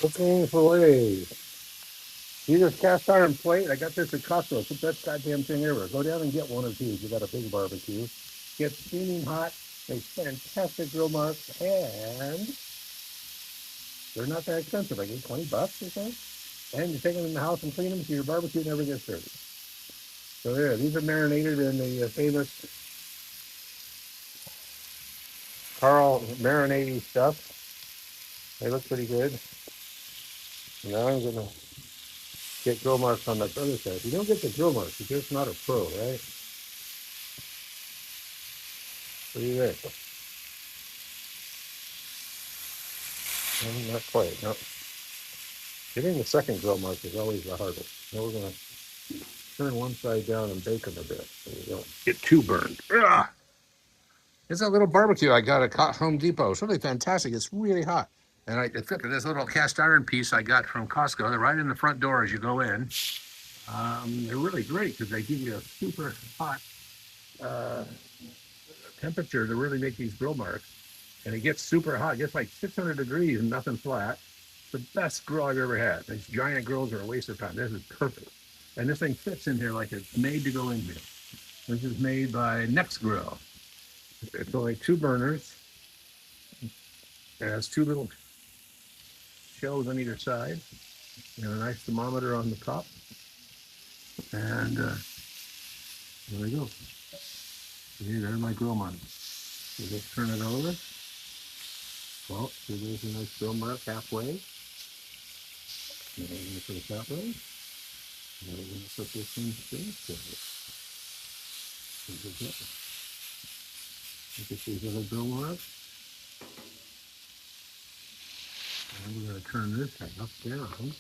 Looking for ways. Use this cast iron plate. I got this at Costco. It's the best goddamn thing ever. Go down and get one of these. You got a big barbecue. Get steaming hot. Makes fantastic grill marks, and they're not that expensive. I get $20 or so. And you take them in the house and clean them so your barbecue never gets dirty. So there, these are marinated in the famous Carl marinating stuff. They look pretty good. Now I'm gonna get grill marks on that other side. If you don't get the grill marks, you're just not a pro, right? What do you think? Not quite. No. Getting the second grill mark is always the hardest. Now we're gonna turn one side down and bake them a bit so you don't get too burned. Ugh. It's a little barbecue I got at Home Depot. It's really fantastic. It's really hot. And I fit this little cast iron piece I got from Costco. They're right in the front door as you go in. They're really great because they give you a super hot uh, temperature to really make these grill marks. And it gets super hot. It gets like 600 degrees and nothing flat. It's the best grill I've ever had. These giant grills are a waste of time. This is perfect. And this thing fits in here like it's made to go in here. This is made by Nexgrill. It's only 2 burners. It has 2 little shelves on either side and a nice thermometer on the top. And there we go. See, there's my grill mark. So just turn it over. Well, so there's a nice grill mark halfway. And we're going to put it that way. And we're going to put this in straight. Look at these little grill marks. And we're going to turn this up down.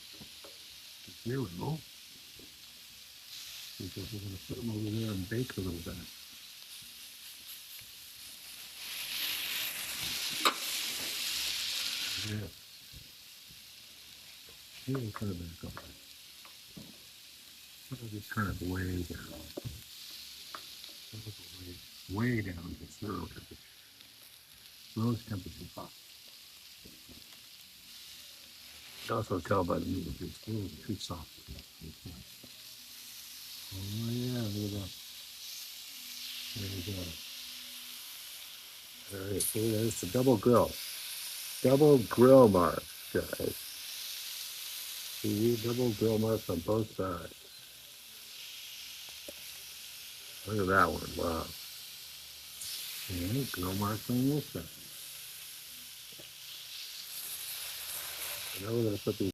There we go. Because we're going to put them over there and bake a little bit. Yeah. Here we put it back up. I'll just turn it way down. Way down to 0 temperature. Lowest temperature possible. You can also tell by the meat if it's a little too soft. Oh yeah, look at that. There we go. All right, see, there's the double grill. Double grill marks, guys. See, double grill marks on both sides. Look at that one, wow. And grill marks on this side. So now we're going to put these